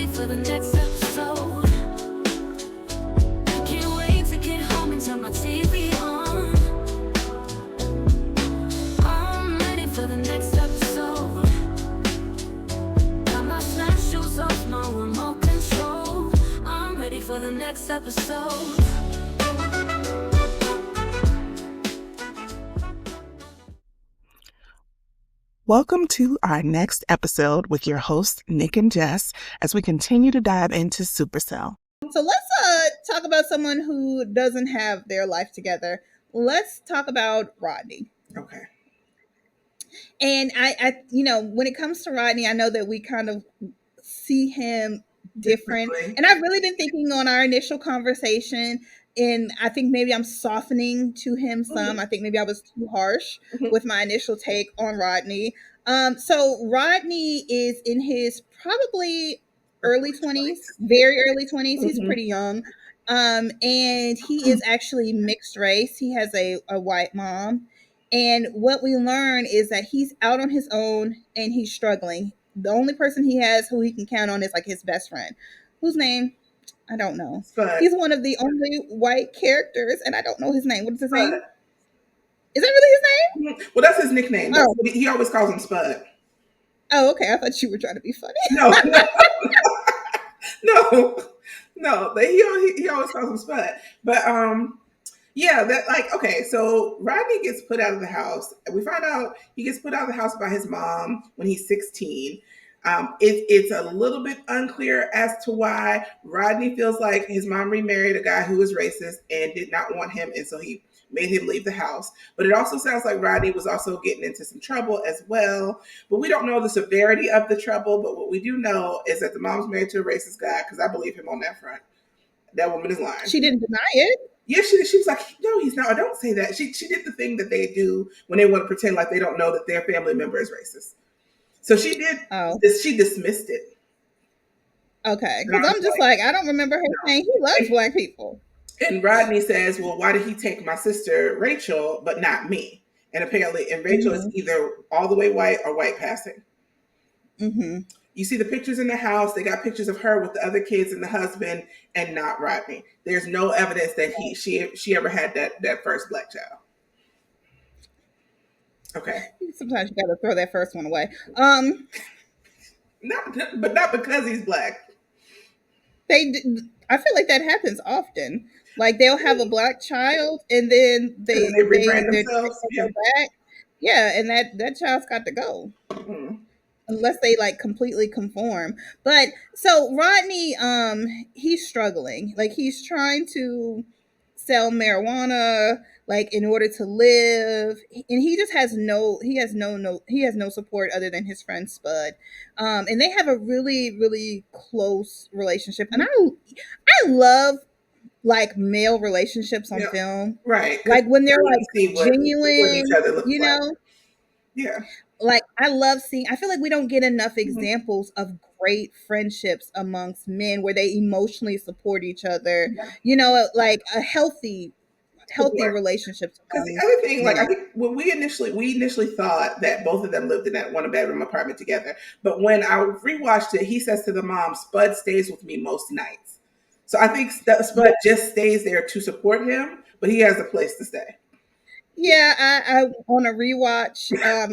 ready for the next episode. Can't wait to get home and turn my TV on. I'm ready for the next episode. Got my snap shoes off, no remote control. I'm ready for the next episode. Welcome to our next episode with your hosts, Nick and Jess, as we continue to dive into Supercell. So let's talk about someone who doesn't have their life together. Let's talk about Rodney. Okay. And I when it comes to Rodney, I know that we kind of see him different. And I've really been thinking on our initial conversation, and I think maybe I'm softening to him some. I think maybe I was too harsh with my initial take on Rodney. So Rodney is in his probably early 20s, very early 20s. He's pretty young. And he is actually mixed race. He has a white mom. And what we learn is that he's out on his own and he's struggling. The only person he has who he can count on is like his best friend, whose name I don't know. Spud. He's one of the only white characters, and I don't know his name. What is his Spud. name? Is that really his name? Well, that's his nickname. Oh. He always calls him Spud. Oh, okay. I thought you were trying to be funny. No. No. He always calls him Spud. But yeah, okay, so Rodney gets put out of the house. We find out he gets put out of the house by his mom when he's 16. It's a little bit unclear as to why Rodney feels like his mom remarried a guy who was racist and did not want him, and so he made him leave the house. But it also sounds like Rodney was also getting into some trouble as well. But we don't know the severity of the trouble. But what we do know is that the mom's married to a racist guy, because I believe him on that front. That woman is lying. She didn't deny it. Yeah, she was like, no, he's not. I don't say that. She did the thing that they do when they want to pretend like they don't know that their family member is racist. So she did. She dismissed it. Okay, because I'm just like, I don't remember her saying he loves black people. And Rodney says, well, why did he take my sister Rachel, but not me? And apparently, Rachel is either all the way white or white passing. Mm-hmm. You see the pictures in the house. They got pictures of her with the other kids and the husband, and not Rodney. There's no evidence that she ever had that first black child. Okay. Sometimes you got to throw that first one away. Not because he's black. I feel like that happens often. Like they'll have a black child, and then they rebrand themselves. Back. Yeah, and that child's got to go. Mm-hmm. Unless they like completely conform. But so Rodney, he's struggling. Like he's trying to sell marijuana, like in order to live, and he just has no support other than his friend Spud. And they have a really, really close relationship. And I love like male relationships on film. Right. Like when they're like genuine, you know? Like. Yeah. Like I feel like we don't get enough examples of great friendships amongst men where they emotionally support each other, like a healthy relationships. Because the other thing, like I think when we initially thought that both of them lived in that one bedroom apartment together. But when I rewatched it, he says to the mom, Spud stays with me most nights. So I think Spud just stays there to support him, but he has a place to stay. Yeah, I on a rewatch,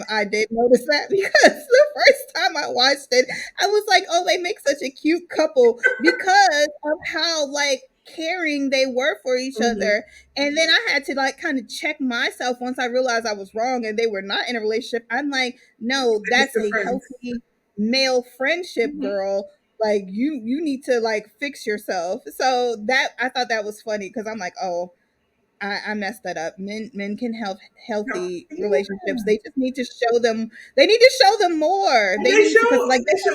I did notice that because the first time I watched it, I was like, oh, they make such a cute couple because of how like caring they were for each other. And then I had to like kind of check myself once I realized I was wrong and they were not in a relationship. I'm like, no, that's a healthy male friendship, girl. Like you need to like fix yourself. So that I thought that was funny because I'm like, oh, I messed that up. Men can have healthy relationships. They just need to show them. They need to show them more. They show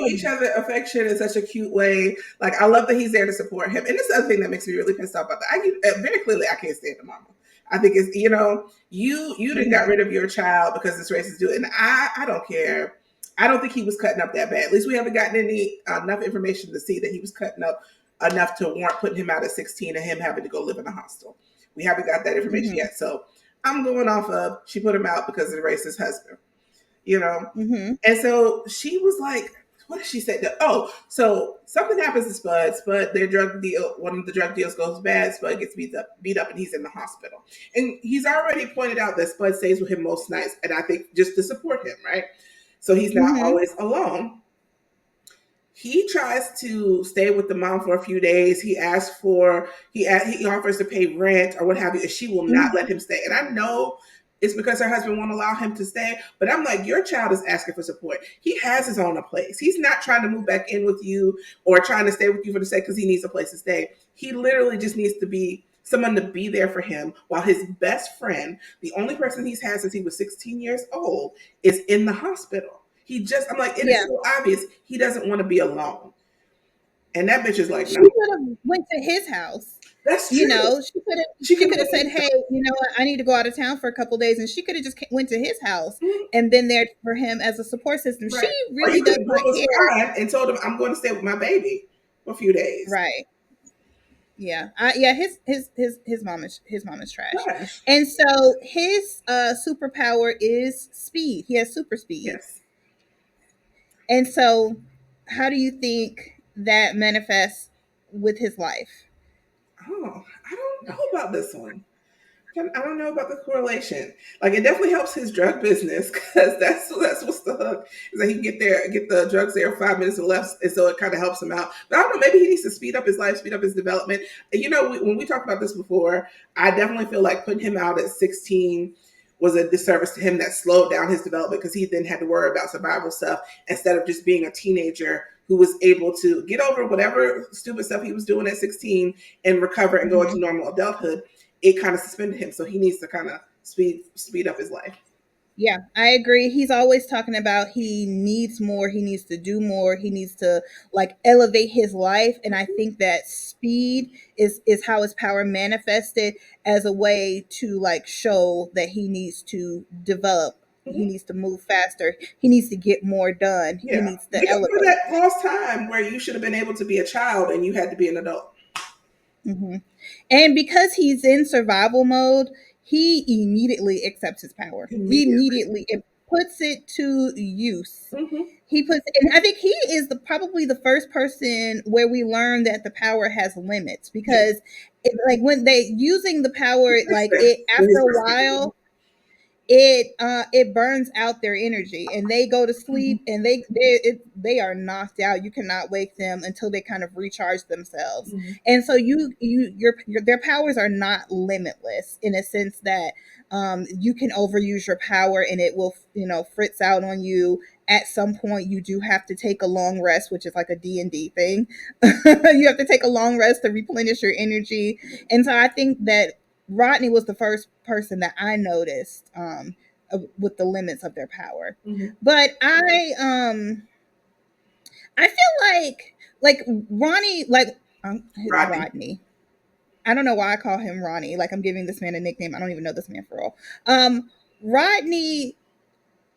each other affection in such a cute way. Like I love that he's there to support him. And this is the other thing that makes me really pissed off about that. Very clearly, I can't stand the mama. I think it's you done got rid of your child because this racist dude, and I don't care. I don't think he was cutting up that bad. At least we haven't gotten enough information to see that he was cutting up enough to warrant putting him out at 16 and him having to go live in a hostel. We haven't got that information yet. So I'm going off of she put him out because of the racist husband, And so she was like, what did she say? So something happens to Spud. Spud, their drug deal, one of the drug deals goes bad. Spud gets beat up, and he's in the hospital. And he's already pointed out that Spud stays with him most nights, and I think just to support him, right? So he's not Mm-hmm. always alone. He tries to stay with the mom for a few days. He asks for he offers to pay rent or what have you, and she will not let him stay. And I know it's because her husband won't allow him to stay, but I'm like, your child is asking for support. He has his own place. He's not trying to move back in with you or trying to stay with you for the sake because he needs a place to stay. He literally just needs to be someone to be there for him while his best friend, the only person he's had since he was 16 years old, is in the hospital. I'm like, it is Yeah. so obvious he doesn't want to be alone. And that bitch is like, She no, could have went to his house. that's true. You know, she could have said, went- "Hey, you know what? I need to go out of town for a couple of days," and she could have just went to his house Mhm. and been there for him as a support system. Right. She Or really you does could not have broke his care. spine and told him, I'm going to stay with my baby for a few days. Right. Yeah. Yeah. His mom is trash. Trash. And so his superpower is speed. He has super speed. Yes. And so, how do you think that manifests with his life? Oh, I don't know about this one. I don't know about the correlation. Like, it definitely helps his drug business because that's what's the hook is that he can get the drugs there 5 minutes or less, and so it kind of helps him out. But I don't know. Maybe he needs to speed up his life, speed up his development. And, when we talked about this before, I definitely feel like putting him out at 16 was a disservice to him that slowed down his development because he then had to worry about survival stuff instead of just being a teenager who was able to get over whatever stupid stuff he was doing at 16 and recover and go into normal adulthood. It kind of suspended him. So he needs to kind of speed up his life. Yeah, I agree. He's always talking about he needs more, he needs to do more, he needs to like elevate his life. And I think that speed is how his power manifested as a way to like show that he needs to develop. He needs to move faster. He needs to get more done. He Yeah. needs to Make up for elevate. that lost time where you should have been able to be a child and you had to be an adult. Mm-hmm. And because he's in survival mode, he immediately accepts his power. He immediately it puts it to use. Mm-hmm. And I think he is probably the first person where we learn that the power has limits because, like when they using the power, like it after a while, it burns out their energy and they go to sleep and they are knocked out. You cannot wake them until they kind of recharge themselves. And so your their powers are not limitless in a sense that you can overuse your power and it will fritz out on you. At some point you do have to take a long rest, which is like a D&D thing. You have to take a long rest to replenish your energy. And so I think that Rodney was the first person that I noticed with the limits of their power. But I feel like Ronnie, Rodney. I don't know why I call him Ronnie. Like I'm giving this man a nickname. I don't even know this man for all. Rodney,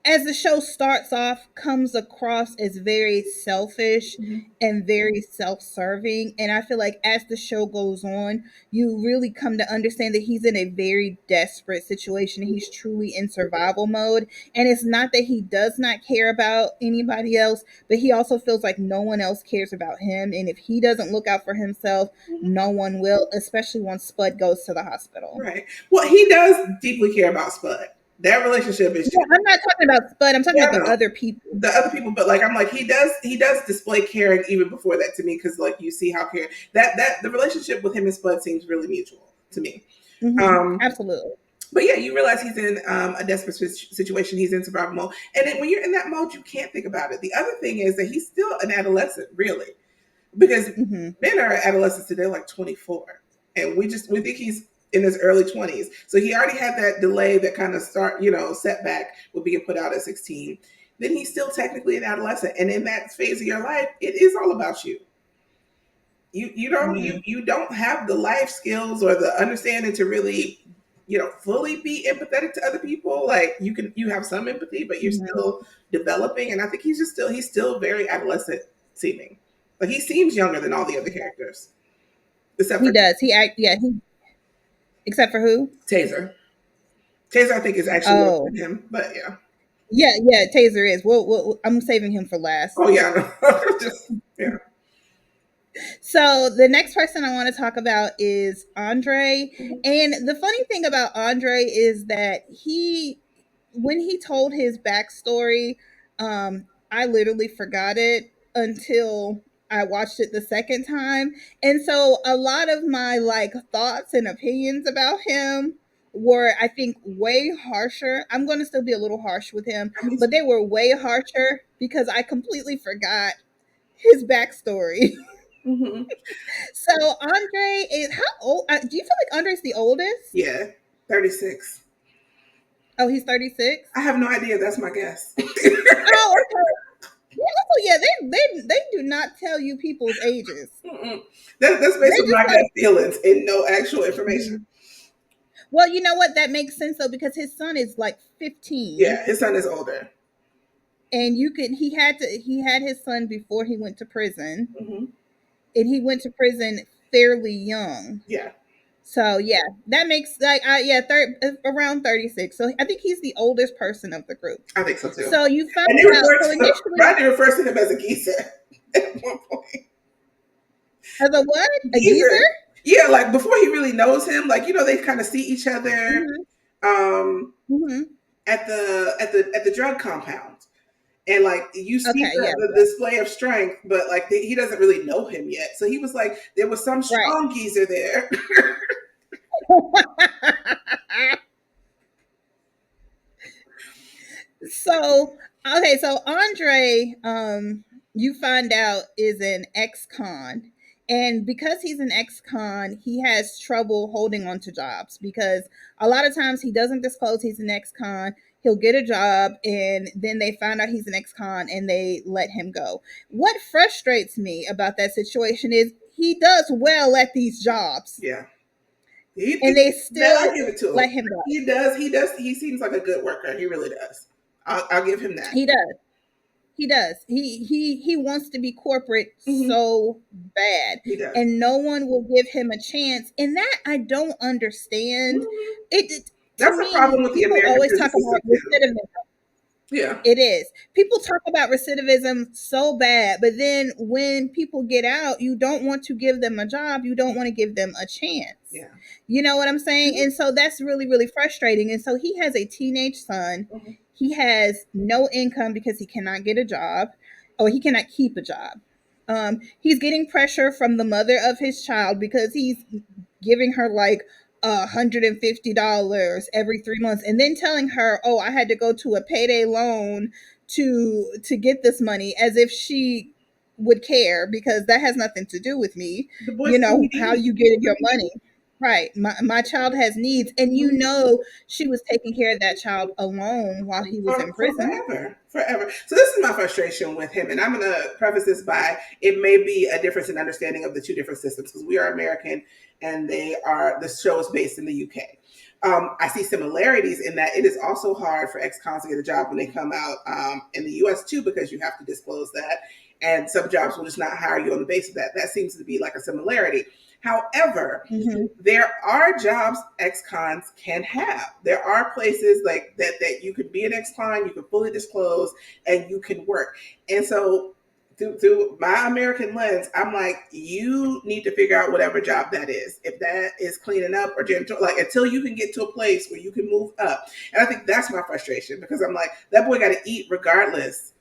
as the show starts off, comes across as very selfish and very self-serving. And I feel like as the show goes on, you really come to understand that he's in a very desperate situation. He's truly in survival mode. And it's not that he does not care about anybody else, but he also feels like no one else cares about him. And if he doesn't look out for himself, no one will, especially once Spud goes to the hospital. Right. Well, he does deeply care about Spud. That relationship is. Yeah, I'm not talking about Spud. I'm talking about the other people. The other people, but like I'm like he does display caring even before that to me because like you see how caring that the relationship with him and Spud seems really mutual to me. Absolutely. But yeah, you realize he's in a desperate situation. He's in survival mode, and then when you're in that mode, you can't think about it. The other thing is that he's still an adolescent, really, because men are adolescents today, like 24, and we think he's in his early 20s. So he already had that delay, that kind of setback with being put out at 16. Then he's still technically an adolescent. And in that phase of your life, it is all about you. You don't have the life skills or the understanding to really, fully be empathetic to other people. Like you have some empathy, but you're still developing. And I think he's still very adolescent seeming. Like he seems younger than all the other characters. Except for Except for who? Taser. Taser, I think, is actually older than him, but yeah. Yeah, Taser is. I'm saving him for last. Oh yeah, no. Just yeah. So the next person I want to talk about is Andre. And the funny thing about Andre is that when he told his backstory, I literally forgot it until I watched it the second time. And so a lot of my like thoughts and opinions about him were, I think, way harsher. I'm going to still be a little harsh with him, I mean, but they were way harsher because I completely forgot his backstory. mm-hmm. So Andre is how old? Do you feel like Andre's the oldest? Yeah, 36. Oh, he's 36. I have no idea. That's my guess. Oh, okay. Yeah, oh, yeah. They do not tell you people's ages. That's They based on just my like. gut feelings and no actual information. Mhm. Well, you know what? That makes sense though because his son is like 15, Yeah, his son is older. and he had his son before he went to prison, Mm-hmm. and he went to prison fairly young. Yeah, So yeah, that makes like yeah, around 36. So I think he's the oldest person of the group. I think so too. So you found And out. So initially, Rodney refers to him as a geezer at one point. as a what? A Geezer. geezer? Yeah, like before he really knows him, like they kind of see each other Mm-hmm. um Mm-hmm. at the drug compound. And like you see Okay. Yeah. the display of strength, but like he doesn't really know him yet. So he was like, there was some Right. strong geezer there. So okay, so Andre, you find out is an ex-con, and because he's an ex-con, he has trouble holding on to jobs because a lot of times he doesn't disclose he's an ex-con. He'll get a job, and then they find out he's an ex-con, and they let him go. What frustrates me about that situation is he does well at these jobs, Yeah. and they That I still give it to him. let him go. He does. He does. He seems like a good worker. He really does. I'll give him that. He does. He does. He wants to be corporate Mm-hmm. so bad, He does. and no one will give him a chance. And that I don't understand. Mm-hmm. It to That's a me, problem with the people American always prison talk system about too. recidivism. Yeah. It is. People talk about recidivism so bad, but then when people get out, you don't want to give them a job. You don't want to give them a chance. Yeah. You know what I'm saying? And so that's really, really frustrating. And so he has a teenage son. Mm-hmm. He has no income because he cannot get a job or he cannot keep a job. He's getting pressure from the mother of his child because he's giving her like $150 every 3 months and then telling her, oh, I had to go to a payday loan to get this money, as if she would care, because that has nothing to do with me. The boy You know how CBD. you get your money. Right. My child has needs, and you know she was taking care of that child alone while he was in For prison. forever. So this is my frustration with him, and I'm going to preface this by it may be a difference in understanding of the two different systems because we are American and the show is based in the UK. I see similarities in that it is also hard for ex-cons to get a job when they come out in the US too, because you have to disclose that, and some jobs will just not hire you on the basis of that. That seems to be like a similarity. However, there are jobs ex-cons can have. There are places like that you could be an ex-con, you can fully disclose, and you can work. And so through my American lens, I'm like, you need to figure out whatever job that is. If that is cleaning up or janitor, like until you can get to a place where you can move up. And I think that's my frustration because I'm like, that boy got to eat regardless.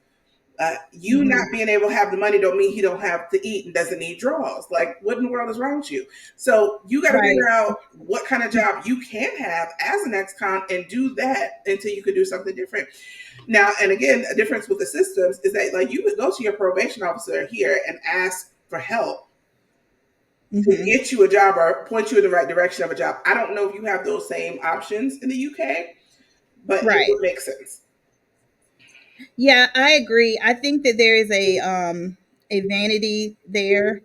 You not being able to have the money don't mean he don't have to eat and doesn't need draws. Like, what in the world is wrong with you? So you got to figure out what kind of job you can have as an ex-con and do that until you can do something different. Now, and again, a difference with the systems is that like you would go to your probation officer here and ask for help to get you a job or point you in the right direction of a job. I don't know if you have those same options in the UK, but it would make sense. Yeah, I agree. I think that there is a vanity there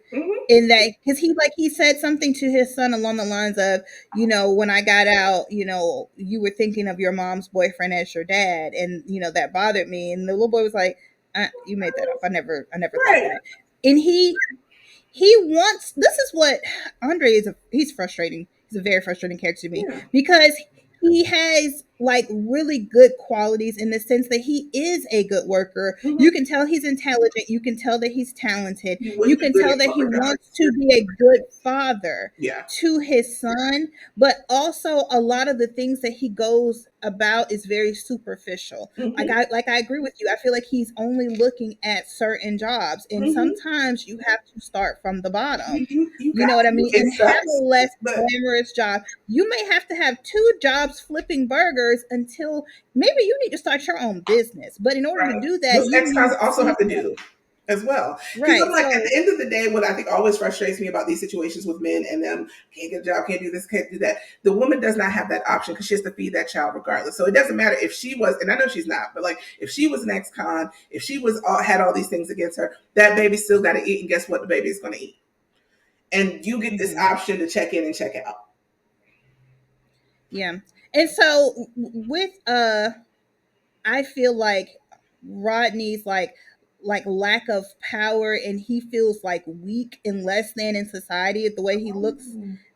in that, because he said something to his son along the lines of, you know, when I got out, you know, you were thinking of your mom's boyfriend as your dad, and you know that bothered me. And the little boy was like, "You made that up. I never thought that." And he wants. This is what Andre is. He's frustrating. He's a very frustrating character to me because he has like really good qualities in the sense that he is a good worker. You can tell he's intelligent. You can tell that he's talented. He would You be can good tell at that he corporate wants jobs. to be a good father Yeah. to his son, but also a lot of the things that he goes about is very superficial. Mm-hmm. Like I agree with you. I feel like he's only looking at certain jobs, and Mm-hmm. sometimes you have to start from the bottom. You You got know what I to. mean? It And have a sucks, less but glamorous job. You may have to have two jobs flipping burgers until maybe you need to start your own business. But in order to right. do that, Those you ex-cons need also have to people. do as well. Because I'm Right. like, at So the end of the day, what I think always frustrates me about these situations with men and them can't get a job, can't do this, can't do that. The woman does not have that option because she has to feed that child regardless. So it doesn't matter if she was, and I know she's not, but like if she was an ex-con, if she was had all these things against her, that baby still got to eat, and guess what? The baby is going to eat, and you get this mhm. option to check in and check out. Yeah. And so with I feel like Rodney's like lack of power, and he feels like weak and less than in society, the way he looks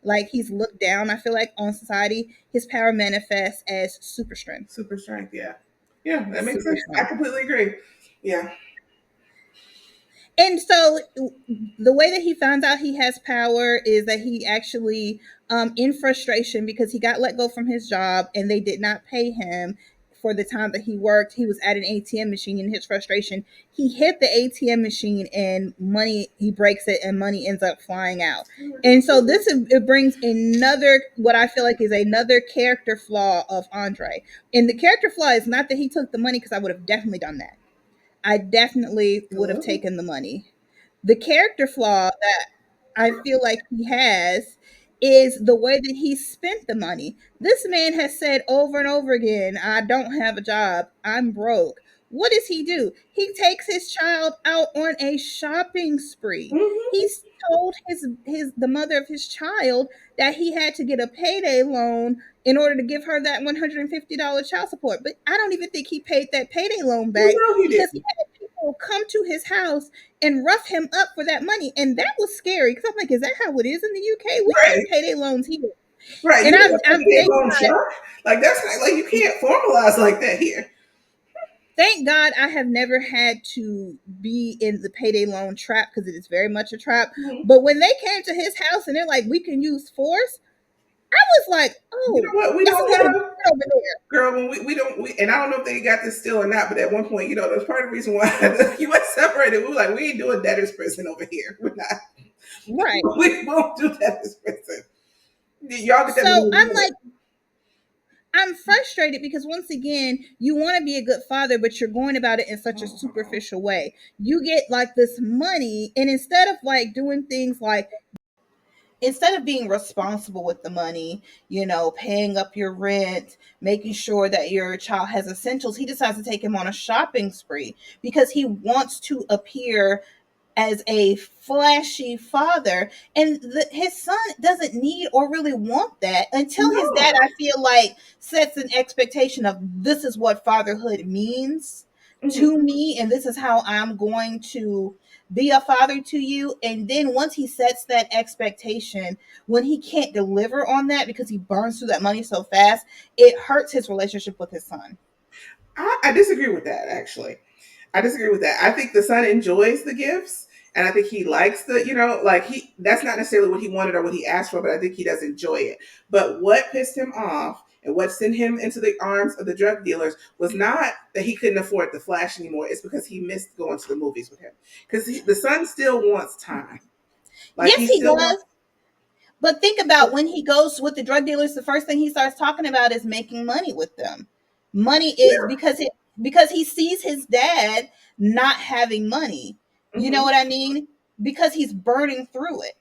like he's looked down, I feel like, on society. His power manifests as super strength. Super strength, yeah, yeah, that makes Super sense. I strength. completely agree. Yeah. And so the way that he finds out he has power is that he actually, in frustration because he got let go from his job and they did not pay him for the time that he worked. He was at an ATM machine. In his frustration, he hit the ATM machine and money, he breaks it and money ends up flying out. And so it brings another, what I feel like is another character flaw of Andre. And the character flaw is not that he took the money, because I would have definitely done that. I definitely would have Hello. taken the money. The character flaw that I feel like he has is the way that he spent the money. This man has said over and over again, I don't have a job, I'm broke. What does he do? He takes his child out on a shopping spree. Mm-hmm. He's told his the mother of his child that he had to get a payday loan in order to give her that $150 child support. But I don't even think he paid that payday loan You back, know he because didn't. he had people come to his house and rough him up for that money. And that was scary, because I'm like, is that how it is in the UK? We don't Right. do payday loans here. Right. And You got a I'm payday loan shark? Like that's not, like you can't formalize like that here. thank God I have never had to be in the payday loan trap, because it is very much a trap. Mhm. But when they came to his house and they're like, we can use force, I was like, You oh, know what? We it's don't a little have, different over there. girl, when we don't, and I don't know if they got this still or not, but at one point, you know, that's part of the reason why the US separated. We were like, we ain't doing debtor's prison over here. We're not. Right. We won't do debtor's prison. Y'all get that So money I'm together. like, I'm frustrated because once again, you want to be a good father, but you're going about it in such a superficial way. You get like this money, and instead of like doing things like, instead of being responsible with the money, paying up your rent, making sure that your child has essentials, he decides to take him on a shopping spree because he wants to appear as a flashy father. And his son doesn't need or really want that until his No. dad, I feel like, sets an expectation of, this is what fatherhood means Mhm. to me, and this is how I'm going to be a father to you. And then once he sets that expectation, when he can't deliver on that because he burns through that money so fast, it hurts his relationship with his son. I disagree with that, actually. I disagree with that. I think the son enjoys the gifts, and I think he likes the, like that's not necessarily what he wanted or what he asked for, but I think he does enjoy it. But what pissed him off and what sent him into the arms of the drug dealers was not that he couldn't afford the flash anymore. It's because he missed going to the movies with him. Because the son still wants time. Like Yes, he he still wants. does. But think about when he goes with the drug dealers, the first thing he starts talking about is making money with them. Money is Yeah. because he sees his dad not having money. You know Mhm. what I mean? Because he's burning through it.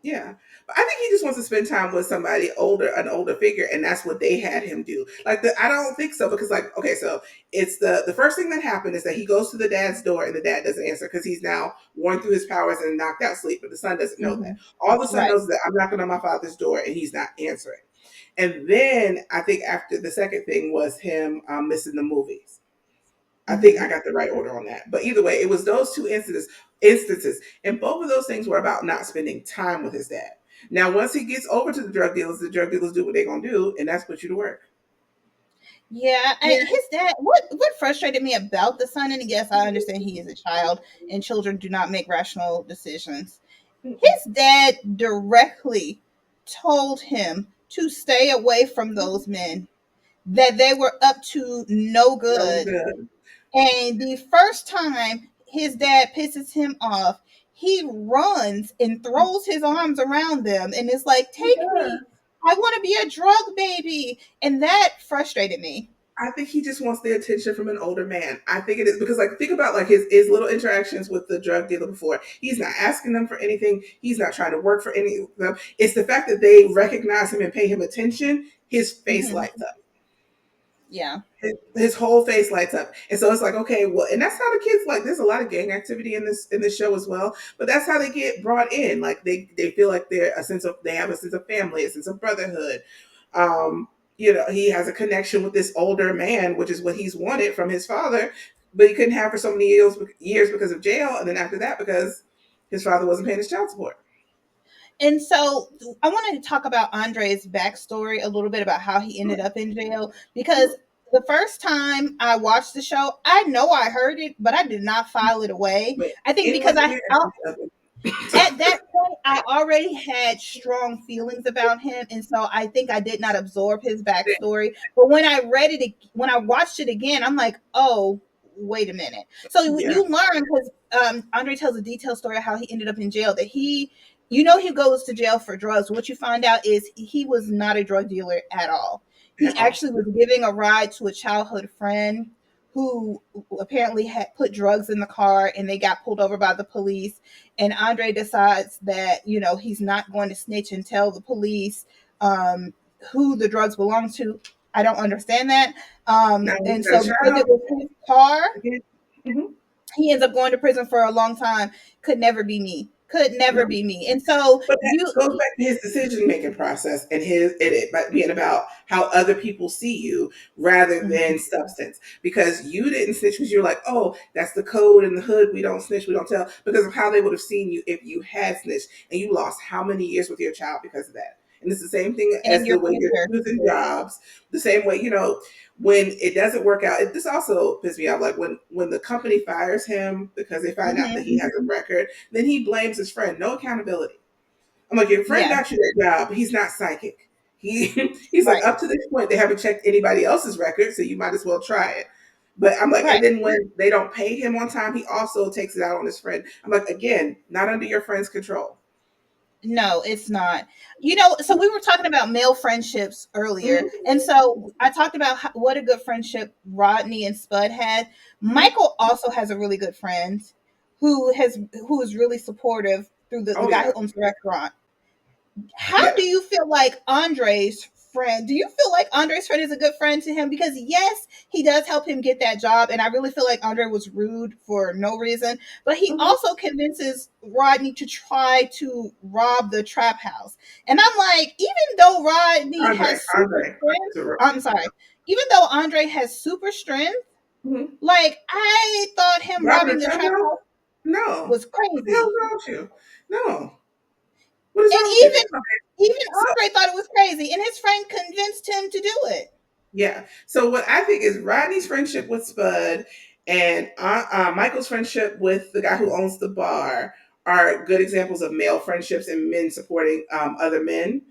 Yeah. But I think he just wants to spend time with somebody older, an older figure, and that's what they had him do. I don't think so, because like, okay, so it's the first thing that happened is that he goes to the dad's door and the dad doesn't answer because he's now worn through his powers and knocked out sleep, but the son doesn't know that. Hmm. All the son Right. knows is that I'm knocking on my father's door and he's not answering. And then I think after the second thing was him missing the movies. I think I Hmm. got the right order on that. But either way, it was those two instances. And both of those things were about not spending time with his dad. Now, once he gets over to the drug dealers do what they're gonna do, and that's put you to work. Yeah, Yeah, his dad. What frustrated me about the son, and yes, I understand he is a child, and children do not make rational decisions. His dad directly told him to stay away from those men, that they were up to no no good. good. And the first time his dad pisses him off, he runs and throws his arms around them and is like, "Take Yeah. me. I want to be a drug baby." And that frustrated me. I think he just wants the attention from an older man. I think it is because, like, think about like his little interactions with the drug dealer before. He's not asking them for anything. He's not trying to work for any of them. It's the fact that they recognize him and pay him attention. His face Hmm. lights up. Yeah. His whole face lights up, and so it's like, okay, well, and that's how the kids like. There's a lot of gang activity in this show as well, but that's how they get brought in. Like they feel like they have a sense of family, a sense of brotherhood. Um, he has a connection with this older man, which is what he's wanted from his father, but he couldn't have for so many years because of jail, and then after that because his father wasn't paying his child support. And so I wanted to talk about Andre's backstory a little bit about how he ended up in jail, because the first time I watched the show, I know I heard it, but I did not file it away. But I think it because wasn't there. at that point I already had strong feelings about him, and so I think I did not absorb his backstory. But when I watched it again, I'm like, oh, wait a minute. So Yeah, you learn, because Andre tells a detailed story of how he ended up in jail, that he goes to jail for drugs. What you find out is he was not a drug dealer at all. He at all. actually was giving a ride to a childhood friend who apparently had put drugs in the car, and they got pulled over by the police. And Andre decides that, he's not going to snitch and tell the police um, who the drugs belong to. I don't understand that. Now he's And got so a because child. it was his car, Mhm. he ends up going to prison for a long time. Could never be me. Could No. never be me. And so But that goes back to his decision making process and being about how other people see you rather than Mhm. substance. Because you didn't snitch because you're like, oh, that's the code in the hood. We don't snitch, we don't tell. Because of how they would have seen you if you had snitched, and you lost how many years with your child because of that. And it's the same thing And as the your way you're future. choosing jobs. The same way, when it doesn't work out. This also pisses me off. Like when the company fires him because they find out that he Hmm. has a record, then he blames his friend. No accountability. I'm like, your friend Yeah. got you that job, but he's not psychic. He he's like, Right. up to this point, they haven't checked anybody else's record, so you might as well try it. But I'm like, and Right. then when they don't pay him on time, he also takes it out on his friend. I'm like, again, not under your friend's control. No, it's not. So we were talking about male friendships earlier. Mhm, And so I talked about what a good friendship Rodney and Spud had. mhm. Michael also has a really good friend who is really supportive through the Oh guy yeah, who owns the restaurant. How yeah. do you feel like Andre's friend? Do you feel like Andre's friend is a good friend to him? Because yes, he does help him get that job, and I really feel like Andre was rude for no reason. But he Mhm. also convinces Rodney to try to rob the trap house, and I'm like, even though Rodney Andre, has super Andre. strength, To- I'm sorry, even though Andre has super strength, mhm. like I thought him Robbing robbing a the trap trap house? house No. was What the hell is crazy. wrong with you? No. What is And wrong with you? even So Andre thought it was crazy, and his friend convinced him to do it. yeah. So what I think is Rodney's friendship with Spud and Michael's friendship with the guy who owns the bar are good examples of male friendships and men supporting other men.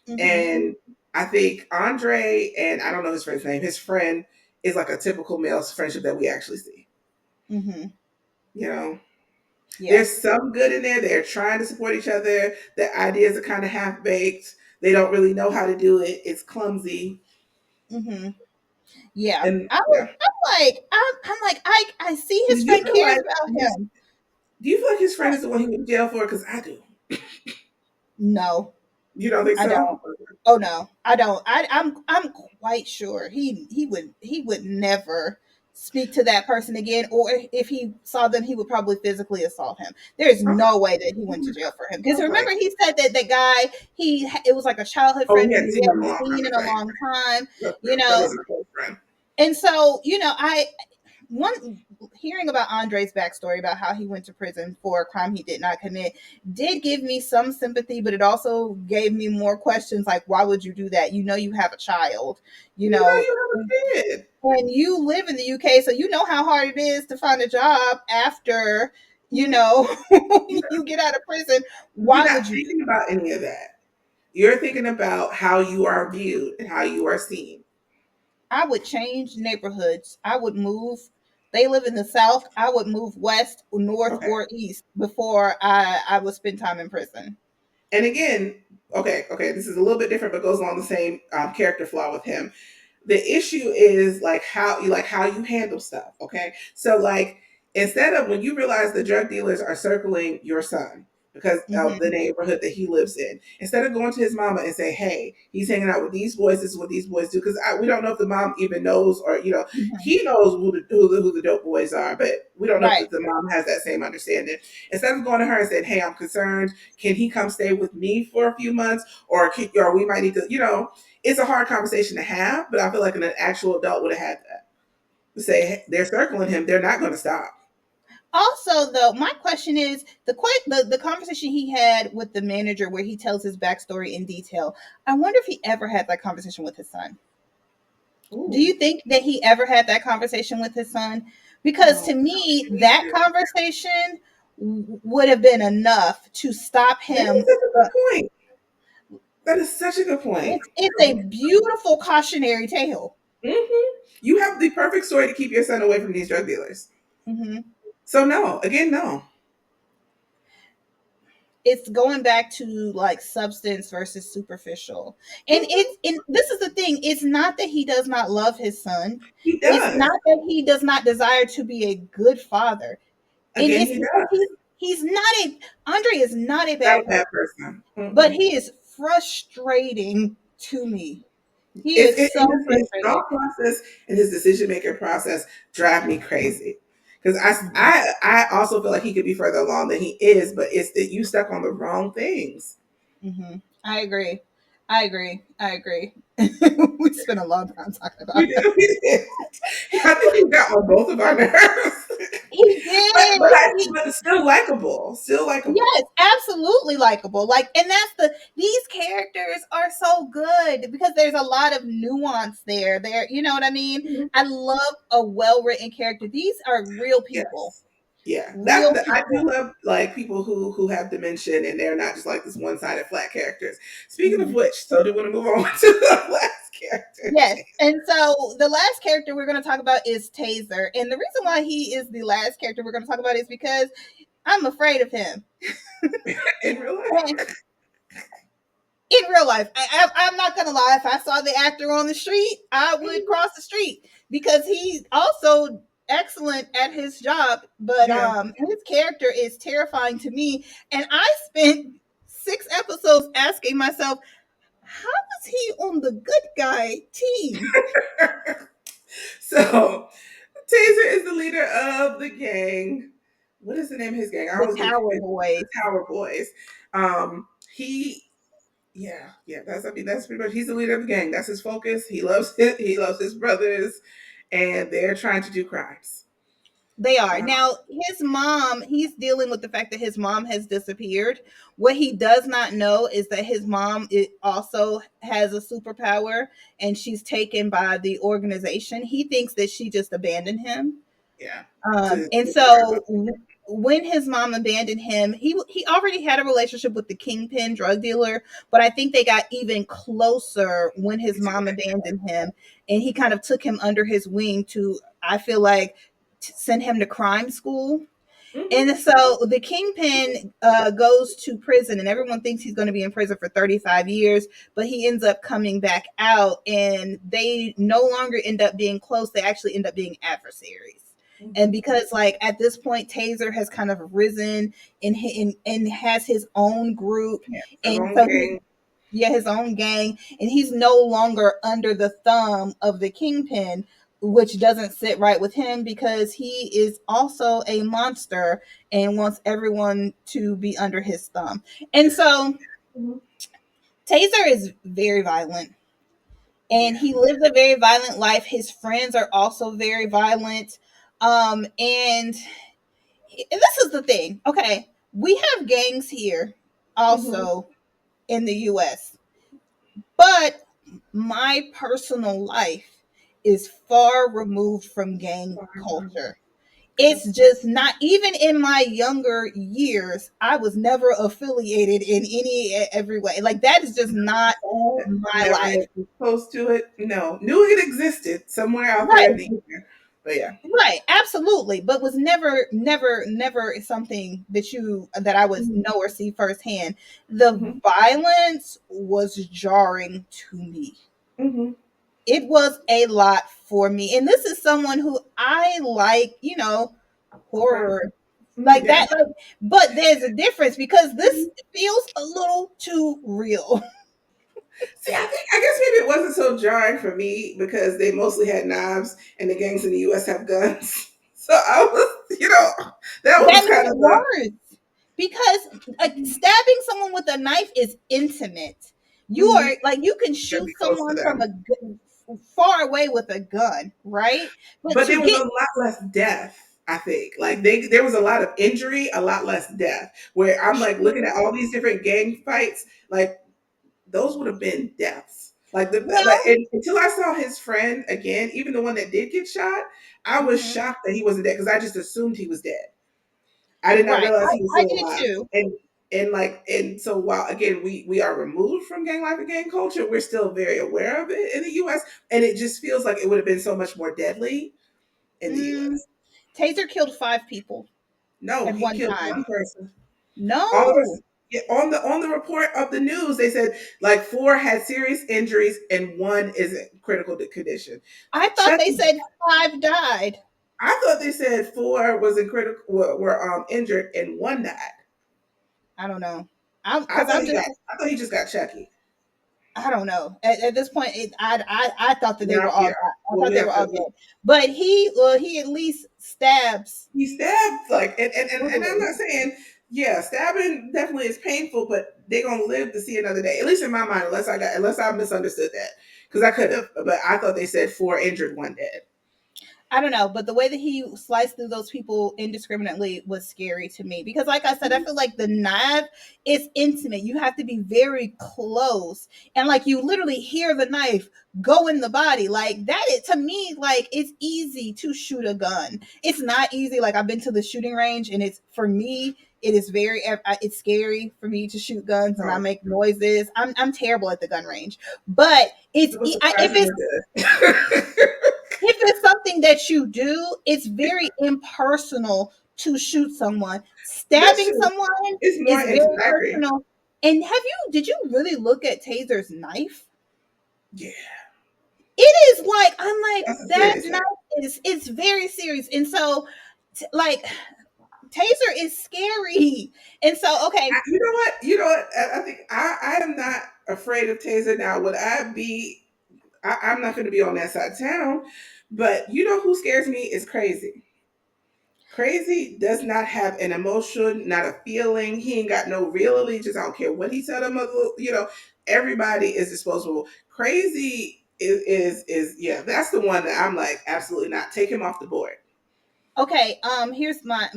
Hmm. And I think Andre and I don't know his friend's name. His friend is like a typical male friendship that we actually see. Hmm. You know, Yeah. there's some good in there. They're trying to support each other. The ideas are kind of half baked. They don't really know how to do it. It's clumsy. Hmm. Yeah. And I was. yeah. I'm like, I see Do his you friend feel cares like about his him. Do you feel like his friend is the one he went to jail for? Because I do. No, You don't think I so? don't. Oh no, I don't. I'm quite sure he would never speak to that person again, or if he saw them, he would probably physically assault him. There's Okay. no way that he went to jail for him, I because was like, remember he said that the guy it was like a childhood oh, friend he who hadn't he seen him in a hadn't long time. seen in That's a right. long time. That's You That know, wasn't a close friend. and so I one hearing about Andre's backstory about how he went to prison for a crime he did not commit did give me some sympathy, but it also gave me more questions like, why would you do that? You know, you have a child, you You know know, you have a kid. and you live in the UK, so you know how hard it is to find a job after, you Mhm. know, you get out of prison. You're Why not would you do thinking that? about any of that. You're thinking about how you are viewed and how you are seen. I would change neighborhoods. I would move. They live in the south. I would move west, north, Okay. or east before I would spend time in prison. And again, okay, this is a little bit different, but goes along the same character flaw with him. The issue is like how you handle stuff. Okay, so like instead of when you realize the drug dealers are circling your son because of the Hmm. neighborhood that he lives in, instead of going to his mama and say, "Hey, he's hanging out with these boys. This is what these boys do," because we don't know if the mom even knows, or Hmm. he knows who the dope boys are, but we don't know if Right. the mom has that same understanding. Instead of going to her and saying, "Hey, I'm concerned. Can he come stay with me for a few months, or we might need to," it's a hard conversation to have, but I feel like an actual adult would have had that. Say, "Hey, they're circling him. They're not going to stop." Also, though, my question is the conversation he had with the manager where he tells his backstory in detail. I wonder if he ever had that conversation with his son. Do Ooh, you think that he ever had that conversation with his son? Because no, to me, you need that to. conversation would have been enough to stop That is him. such a good point. That is such a good point. It's a beautiful cautionary tale. Hmm. You have the perfect story to keep your son away from these drug dealers. Hmm. So no, again, no. It's going back to like substance versus superficial, and Hmm. this is the thing. It's not that he does not love his son. He It's does. not that he does not desire to be a good father, and Again, it's he because does. he's not a Andre is not a Not bad a bad person, person. but Mm-mm. he is frustrating to me. He It's is so his frustrating. thought process and his decision making process drive me crazy. Because Mhm. I also feel like he could be further along than he is, but it's that you stuck on the wrong things. Mhm. I agree. I agree. I agree. We spent a long time talking We about that. did. We did. I think he got on both of our nerves. He but did. but I He, but it's still likable. Still likable. yes, absolutely likable. Like, and that's these characters are so good because there's a lot of nuance there. There, you know what I mean? Mhm. I love a well written character. These are real people. Yes. Yeah. Real I do people. love like people who have dimension and they're not just like this one sided flat characters. Speaking of Mhm. which, so do you want to move on to the last character? Yes. And so the last character we're going to talk about is Taser. And the reason why he is the last character we're going to talk about is because I'm afraid of him. In real And life. in real life, I'm not going to lie. If I saw the actor on the street, I would cross the street because he's also excellent at his job. But Yeah. his character is terrifying to me. And I spent 6 episodes asking myself, how is he on the good guy team? So Taser is the leader of the gang. What is the name of his gang? I The always get Tower confused. Boys. The Tower Boys. He yeah, that's pretty much he's the leader of the gang. That's his focus. He loves his brothers, and they're trying to do crimes. They are. Uh, Now, his mom, he's dealing with the fact that his mom has disappeared. What he does not know is that his mom also has a superpower and she's taken by the organization. He thinks that she just abandoned him. yeah. And To so when his mom abandoned him, he already had a relationship with the kingpin drug dealer, but I think they got even closer when his mom abandoned him, and he kind of took him under his wing to, I feel like, send him to crime school. Mhm. And so the kingpin goes to prison, and everyone thinks he's going to be in prison for 35 years, but he ends up coming back out, and they no longer end up being close. They actually end up being adversaries. And Mhm. because, like, at this point, Taser has kind of risen and has his own group, Yeah. His and own so he gang. yeah, his own gang, and he's no longer under the thumb of the kingpin, which doesn't sit right with him because he is also a monster and wants everyone to be under his thumb. And so Mhm. Taser is very violent, and Yeah. he lives a very violent life. His friends are also very violent. And this is the thing. Okay, we have gangs here Mhm. also in the US, but my personal life is far removed from gang culture. It's That's just not, even in my younger years, I was never affiliated in any every way. Like that is just not my never life. was close to it. No, knew it existed somewhere out there in Right. the ether. But yeah. Right, absolutely, but was never something that I would Mhm. know or see firsthand. The Mhm. violence was jarring to me. Mhm. It was a lot for me, and this is someone who I like, Crime. horror Mhm. like Yeah. that. But there's a difference because this feels a little too real. See, I guess maybe it wasn't so jarring for me because they mostly had knives and the gangs in the US have guns. So I was, that That was made kind it of a worse because stabbing someone with a knife is intimate. You mhm, are like you can gotta shoot be close to someone from them. far away with a gun, right? But But to there was a get lot less death, I think. Like there was a lot of injury, a lot less death. Where I'm like looking at true, all these different gang fights, like those would have been deaths. Like well, and until I saw his friend again, even the one that did get shot, I was mhm, shocked that he wasn't dead because I just assumed he was dead. I did not right. realize he was I still did alive. too. And so while again we are removed from gang life and gang culture, we're still very aware of it in the US. And it just feels like it would have been so much more deadly in the Mm, US. Taser killed 5 people No, at he one killed time. one person. On No, the report of the news, they said like four had serious injuries and one is in critical condition. I thought Check. they said 5 died. I thought they said four was in critical were injured and one died. I don't know. I'm because I'm just I thought he just got Chucky. I don't know. At this point, I thought that they Now, were all yeah. dead. I Well, thought we they were have all to. dead. But he at least stabs He stabbed like, and I'm brutally. not saying, yeah, stabbing definitely is painful, but they're gonna live to see another day. At least in my mind, unless I misunderstood that, because I could have, but I thought they said four injured, one dead. I don't know, but the way that he sliced through those people indiscriminately was scary to me because, like I said, I feel like the knife is intimate. You have to be very close, and like you literally hear the knife go in the body. Like that, to me, like it's easy to shoot a gun. It's not easy. Like I've been to the shooting range, and it's for me. It is it's scary for me to shoot guns, and I Oh, make noises. I'm terrible at the gun range, but it was if it's surprisingly good. if it's something that you do, it's very impersonal to shoot someone. That's Stabbing true. someone It's more is very intimate. I agree. personal. And did you really look at Taser's knife? Yeah, It is like, I'm like, that's a that serious knife thing. it's very serious. And so, like, Taser is scary. And so, okay, You know what? You know what? I think I am not afraid of Taser now. Would I be? I'm not going to be on that side of town. But you know who scares me is crazy. Crazy does not have an emotion, not a feeling. He ain't got no real allegiance. I don't care what he tell them. Everybody is disposable. Crazy is yeah. That's the one that I'm like absolutely not. Take him off the board. okay, here's my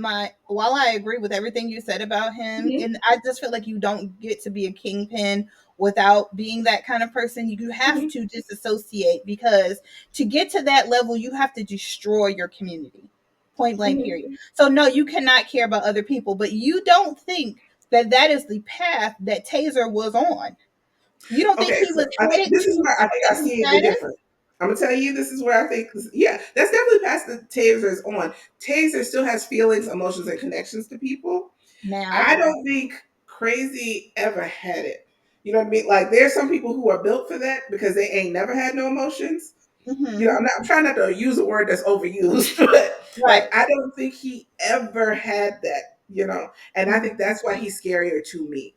while I agree with everything you said about him, Mhm, and I just feel like you don't get to be a kingpin without being that kind of person. You have mhm, to disassociate because to get to that level, you have to destroy your community. Point blank mhm. period. So no, you cannot care about other people, but you don't think that that is the path that Taser was on. You don't think Okay, he so was I think headed this is to where I think I elevated see the status? difference. I'm gonna tell you this is where I think yeah, that's definitely past the Taser's on. Taser still has feelings, emotions, and connections to people. Now, I don't think Crazy ever had it. You know what I mean? Like there's some people who are built for that because they ain't never had no emotions. hmm I'm trying not to use a word that's overused, but like right. I don't think he ever had that. And I think that's why he's scarier to me.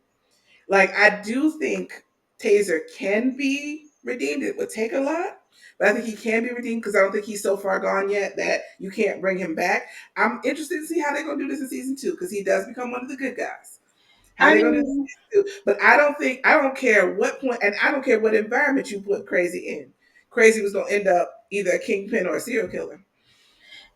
Like I do think Taser can be redeemed. It would take a lot, but I think he can be redeemed because I don't think he's so far gone yet that you can't bring him back. I'm interested to see how they're gonna do this in season 2 because he does become one of the good guys. How I they're gonna do mean, this in season 2. But I don't care what point and I don't care what environment you put Crazy in. Crazy was gonna end up either a kingpin or a serial killer.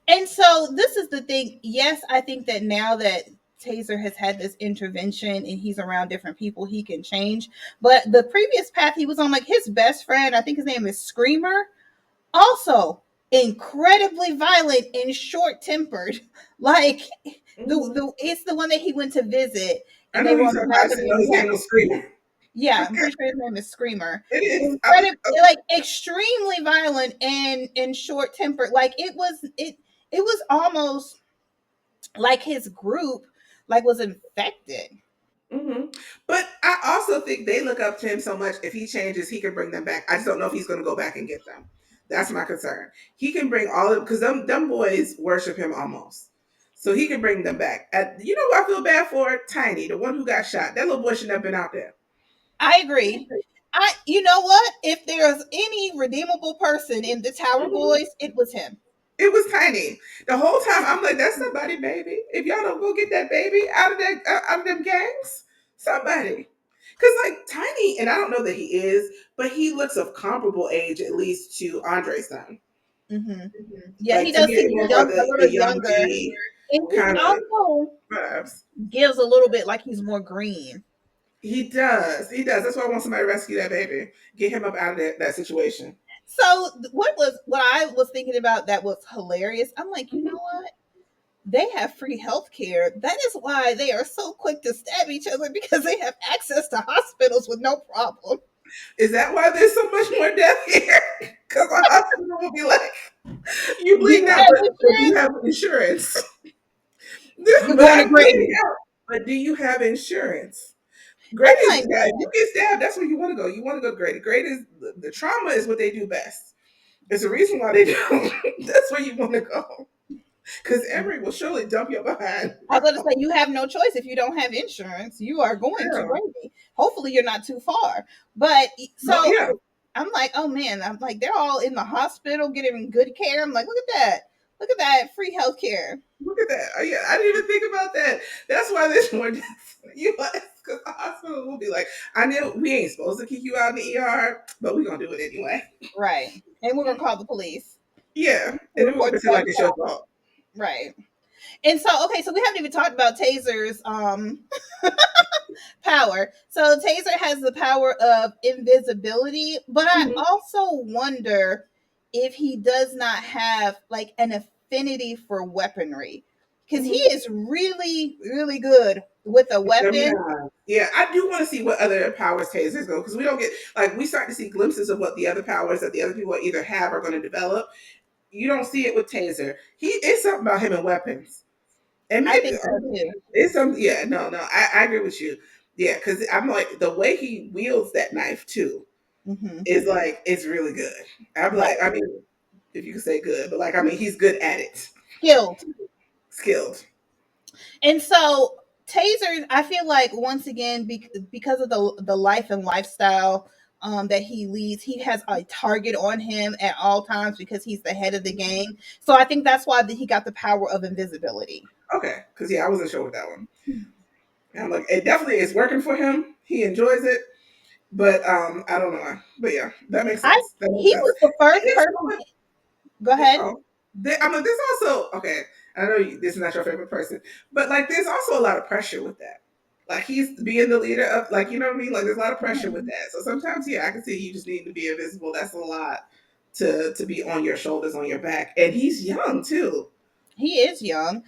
And so this is the thing. Yes, I think that now that Taser has had this intervention and he's around different people, he can change. But the previous path he was on, like his best friend, I think his name is Screamer, also incredibly violent and short tempered. Like the it's the one that he went to visit I and know they were he's on the talking about. I just balcony didn't know of his the name house. was Screamer. Yeah, I'm pretty sure his name is Screamer. It is. Incredible, like extremely violent and short tempered. Like it was almost like his group like was infected. hmm But I also think they look up to him so much. If he changes, he can bring them back. I just don't know if he's going to go back and get them. That's my concern. He can bring all of because them boys worship him almost, so he can bring them back. You know who I feel bad for? Tiny, the one who got shot. That little boy should have been out there. I agree. You know what? If there's any redeemable person in the Tower Mhm. Boys, it was him. It was Tiny. The whole time I'm like, that's somebody, baby. If y'all don't go get that baby out of them gangs, somebody. Because like Tiny, and I don't know that he is, but he looks of comparable age at least to Andre's son. Hmm. Yeah, he Like to does me, seem they both young, are a the little young younger, G and he kind of also vibes. gives a little bit like he's more green. He does. He does. That's why I want somebody to rescue that baby, get him up out of that situation. So what I was thinking about that was hilarious. I'm like, you know what? They have free health care. That is why they are so quick to stab each other because they have access to hospitals with no problem. Is that why there's so much more death here? Because the hospital will be like, you Do bleed you now, have but do you insurance? have insurance? You're But going to I'm bleeding Grady. out. But do you have insurance? I'm Grady is like, the guy. If you get stabbed, that's where you want to go. You want to go to Grady. Grady is the trauma is what they do best. There's a reason why they do. That's where you want to go. Because Emory will surely dump your behind. I was going to say, you have no choice if you don't have insurance. You are going to Yeah. Grady. Hopefully, you're not too far. But No, so yeah. I'm like, oh man, I'm like, they're all in the hospital getting good care. I'm like, look at that. Look at that free health care. Look at that. Oh, yeah, I didn't even think about that. That's why there's more deaths in the U.S. Because the hospital will be like, I know we ain't supposed to kick you out in the ER, but we're gonna do it anyway. Right. And we're going to call the police. Yeah, and then we're gonna Report the pretend like it's your gunshot. fault. Right. And so, okay, so we haven't even talked about Taser's power. So Taser has the power of invisibility, but I Mhm. also wonder if he does not have like an affinity for weaponry because he Mhm. is really, really good with a weapon. Sometimes. Yeah, I do want to see what other powers tasers go because we don't get like we start to see glimpses of what the other powers that the other people either have or going to develop. You don't see it with Taser. He it's something about him and weapons, and I maybe think so too. it's some. Yeah, no, I agree with you. Yeah, because I'm like the way he wields that knife too Hmm. is like it's really good. I'm like, Right. I mean, if you could say good, but like I mean, he's good at it, Skilled. skilled. And so Taser, I feel like once again, because of the life and lifestyle that he leads, he has a target on him at all times because he's the head of the gang. So I think that's why he got the power of invisibility. Okay, because yeah, I wasn't sure with that one. And I'm like, it definitely is working for him. He enjoys it, but I don't know. But yeah, that makes I sense. That makes He sense. was the first And person. Go ahead. I mean, there's also okay. I know this is not your favorite person, but like, there's also a lot of pressure with that. Like he's being the leader of, like you know what I mean. Like there's a lot of pressure with that. So sometimes, yeah, I can see you just need to be invisible. That's a lot to be on your shoulders, on your back, and he's young too. He is young.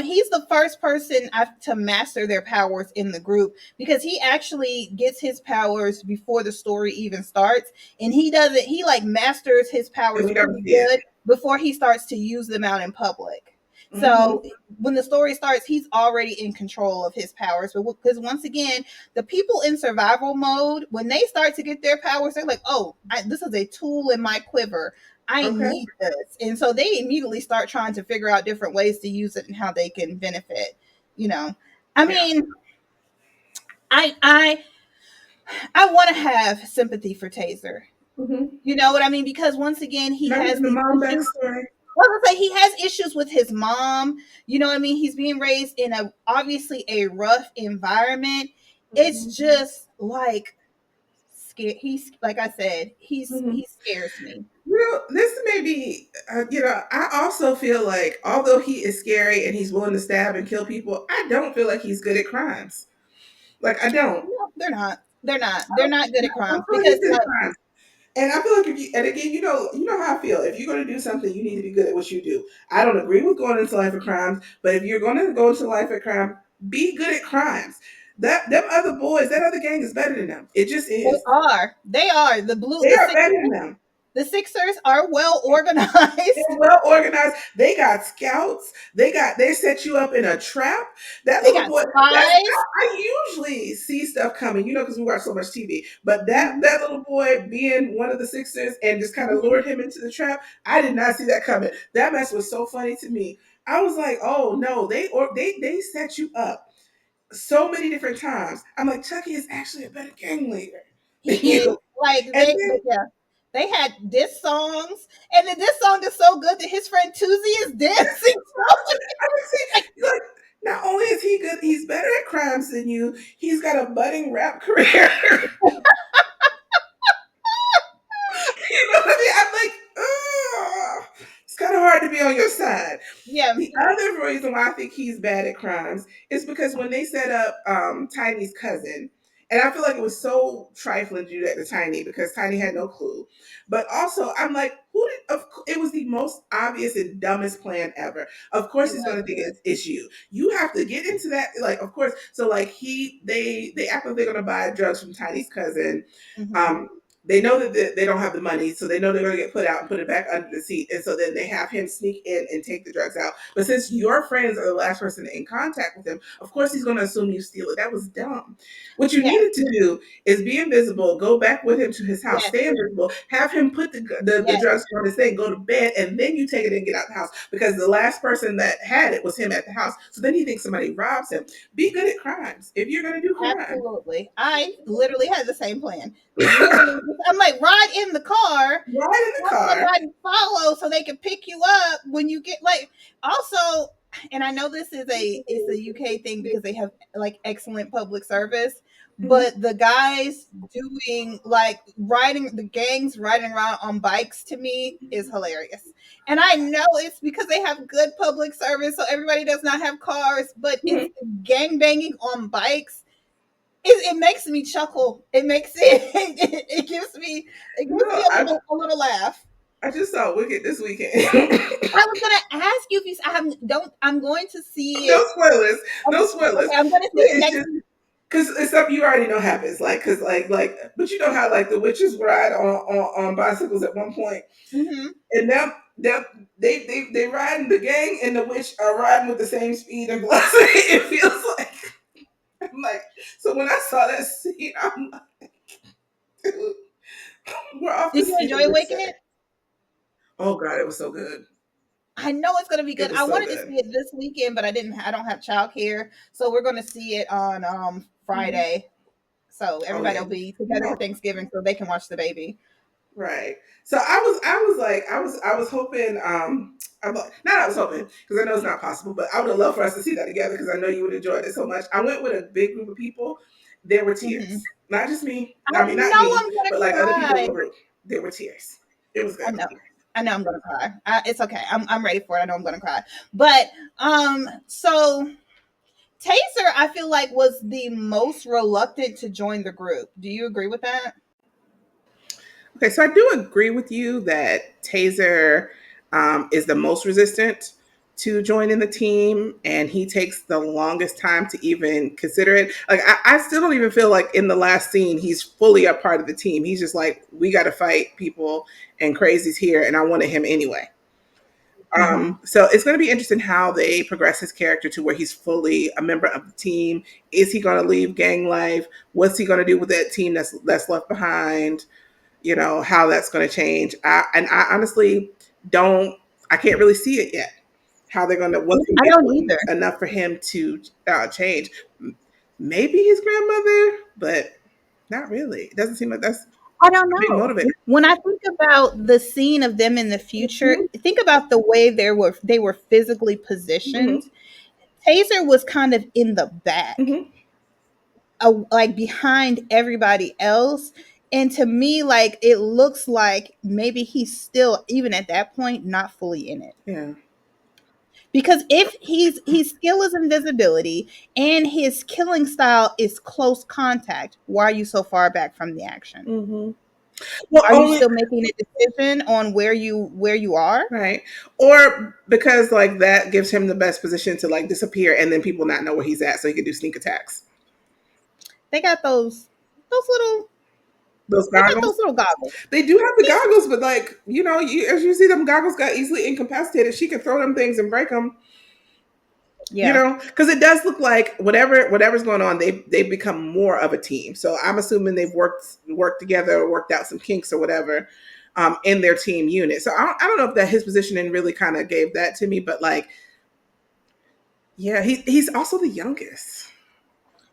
He's the first person to master their powers in the group because he actually gets his powers before the story even starts, and he does it. He like masters his And powers we never pretty see it. good before he starts to use them out in public. Mm-hmm. So when the story starts, he's already in control of his powers. But because once again, the people in survival mode, when they start to get their powers, they're like, "Oh, this is a tool in my quiver. I Okay. need this." And so they immediately start trying to figure out different ways to use it and how they can benefit. You know, I Yeah. mean, I I I want to have sympathy for Taser. Mm-hmm. You know what I mean? Because once again, he has Imagine the these mom issues. backstory. I was gonna say he has issues with his mom. You know what I mean? He's being raised in a obviously a rough environment. It's Mm-hmm. just like scared. He's like I said, Mhm. he scares me. Well, this may be, I also feel like although he is scary and he's willing to stab and kill people, I don't feel like he's good at crimes. Like, I don't. No, they're not. They're not. They're not good at I don't crimes feel like because he's good at crimes. And I feel like if you, and again, you know how I feel. If you're going to do something, you need to be good at what you do. I don't agree with going into life of crimes, but if you're going to go into life of crime, be good at crimes. Them other boys, that other gang is better than them. It just they is. are. They are They are better than them. The Sixers are well They're organized. well organized. They got scouts. They set you up in a trap. That They little got boy. That's spies. I usually see stuff coming, because we watch so much TV. But that Mhm, that little boy being one of the Sixers and just kind of mhm. lured him into the trap. I did not see that coming. That mess was so funny to me. I was like, oh no, they set you up so many different times. I'm like, Chucky is actually a better gang leader than He is you. like And then yeah. They had diss songs, and then this song is so good that his friend Tuesday is dancing. I can see, like, not only is he good, he's better at crimes than you. He's got a budding rap career. You know what I mean? I'm like, ugh. It's kind of hard to be on your side. Yeah. The other reason why I think he's bad at crimes is because when they set up Tiny's cousin, and I feel like it was so trifling to do that to Tiny because Tiny had no clue. But also, I'm like, it was the most obvious and dumbest plan ever. Of course, It he's was going to think good. it's you. You have to get into that. Like, of course. So, like, they act like they're going to buy drugs from Tiny's cousin. Mhm. Um, they know that they don't have the money, so they know they're going to get put out and put it back under the seat. And so then they have him sneak in and take the drugs out. But since your friends are the last person in contact with him, of course he's going to assume you steal it. That was dumb. What you Yeah. needed to do is be invisible, go back with him to his house, Yes. stay invisible, have him put the Yes. drugs on his thing, go to bed, and then you take it and get out the house because the last person that had it was him at the house. So then he thinks somebody robs him. Be good at crimes if you're going to do crime. Absolutely. I literally had the same plan. Literally, I'm like, ride in the car, Ride in the have car. somebody follow so they can pick you up when you get like. Also, and I know this is it's a UK thing because they have like excellent public service, Mhm. but the guys doing like riding the gangs riding around on bikes to me is hilarious. And I know it's because they have good public service, so everybody does not have cars, but it's Mhm. gang banging on bikes. It makes me chuckle. It makes it gives me No, a little laugh. I just saw Wicked this weekend. I was gonna ask you if you I haven't don't I'm going to see No it. spoilers. No spoilers. Okay, I'm gonna But see it it's next just because it's something you already know happens. Like, cause but you know how like the witches ride on bicycles at one point, hmm and now they riding the gang and the witch are riding with the same speed and velocity. It feels like I'm like so when I saw that scene, I'm like, dude, we're off to Did you see the enjoy witch Waking set. It? Oh god, it was so good. I know it's gonna be It good. I was so wanted to good. see it this weekend, but I don't have childcare. So we're gonna see it on Mhm. Friday. So Oh everybody yeah, will be you together know. for Thanksgiving so they can watch the baby. Right. So I was hoping not I was hoping because I know it's not possible, but I would have loved for us to see that together because I know you would enjoy it so much. I went with a big group of people. There were hmm tears. Not just me. I I mean not know me, I'm gonna but like other people in cry. the group. There were tears. It was I good. know. I know I'm gonna cry. It's okay. I'm ready for it. I know I'm gonna cry. But so Taser, I feel like was the most reluctant to join the group. Do you agree with that? Okay, so I do agree with you that Taser is the most resistant to joining the team, and he takes the longest time to even consider it. Like, I still don't even feel like in the last scene he's fully a part of the team. He's just like, we got to fight people, and Crazy's here, and I wanted him anyway. Mm-hmm. So it's going to be interesting how they progress his character to where he's fully a member of the team. Is he going to leave gang life? What's he going to do with that team that's left behind? How that's going to change. I honestly don't. I can't really see it yet. How they're going to what's going to I be don't either. enough for him to change. Maybe his grandmother, but not really. It doesn't seem like that's I don't a big know. motivator. When I think about the scene of them in the future, Mhm, think about the way they were physically mhm, positioned. Taser was kind of in the back, mhm, like behind everybody else. And to me, like, it looks like maybe he's still, even at that point, not fully in it. Yeah. Because if his skill is invisibility and his killing style is close contact, why are you so far back from the action? Mm-hmm. Well, Are you still making a decision on where you are? right. Or because like that gives him the best position to like disappear and then people not know where he's at so he can do sneak attacks. They got those little Those they got goggles. those little goggles. They do have the goggles, but like, you know, as you see them goggles got easily incapacitated, she can throw them things and break them. Yeah. You know, because it does look like whatever's going on, they've become more of a team. So I'm assuming they've worked together or worked out some kinks or whatever in their team unit. So I don't know if that his positioning really kind of gave that to me, but like, yeah, he's also the youngest.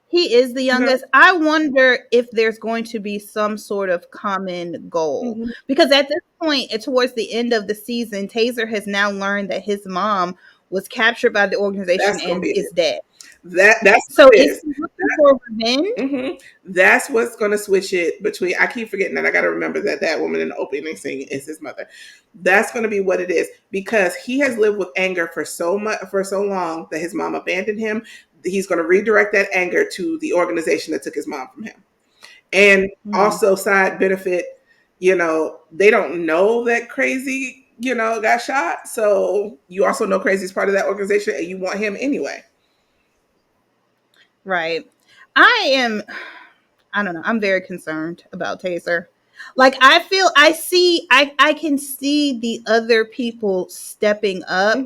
He is the youngest. I wonder if there's going to be some sort of common goal. Mm-hmm. Because at this point, towards the end of the season, Taser has now learned that his mom was captured by the organization and is dead. That's so is he looking for revenge? Mm-hmm. That's what's going to switch it between. I keep forgetting that. I got to remember that woman in the opening scene is his mother. That's going to be what it is because he has lived with anger for so long that his mom abandoned him. He's going to redirect that anger to the organization that took his mom from him, and also side benefit. You know, they don't know that Crazy, you know, got shot. So you also know Crazy's part of that organization, and you want him anyway. Right. I don't know. I'm very concerned about Taser. Like I can see the other people stepping up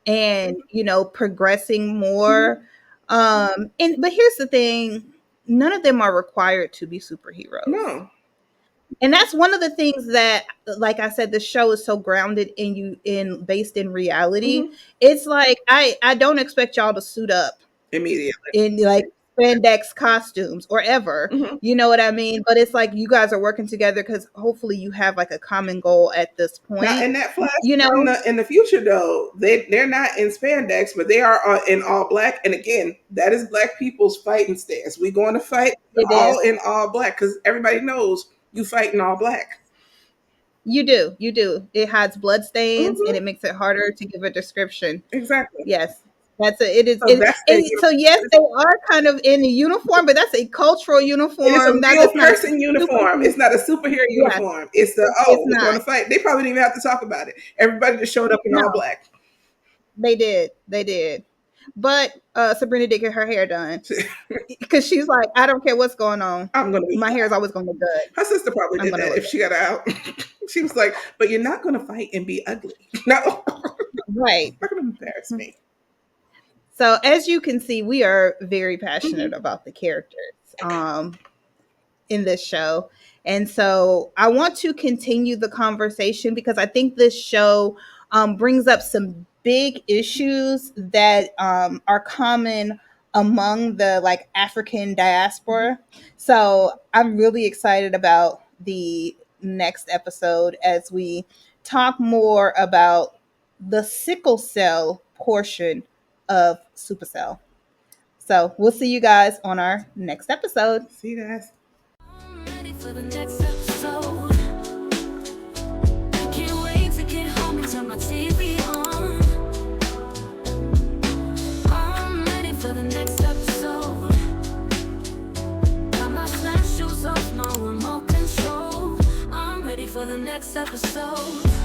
and, you know, progressing more. But here's the thing, none of them are required to be superheroes. No. And that's one of the things that, like I said, the show is so grounded based in reality. It's like I don't expect y'all to suit up immediately in like spandex costumes or ever. You know what I mean? But it's like you guys are working together because hopefully you have like a common goal at this point. Now, in that flash, you know, in the future though, they're not in spandex, but they are in all black. And again, that is Black people's fighting stance. We going to fight in all black because everybody knows you fight in all black. You do. It hides blood stains and it makes it harder to give a description. Exactly. Yes. That's it. It is. So yes, they are kind of in a uniform, but that's a cultural uniform. It's a real person uniform. It's not a superhero uniform. It's we're going to fight. They probably didn't even have to talk about it. Everybody just showed up in all black. They did. But Sabrina did get her hair done because she's like, I don't care what's going on. My hair is always going to look good. Her sister probably did that if she got out. She was like, but you're not going to fight and be ugly. No. Right. Not going to embarrass me. So as you can see, we are very passionate about the characters in this show. And so I want to continue the conversation because I think this show brings up some big issues that are common among the like African diaspora. So I'm really excited about the next episode as we talk more about the sickle cell portion of Supercell. So we'll see you guys on our next episode. See you guys. I'm ready for the next episode. I can't wait to get home and turn my TV on. I'm ready for the next episode. Got my slash shoes off, no remote control. I'm ready for the next episode.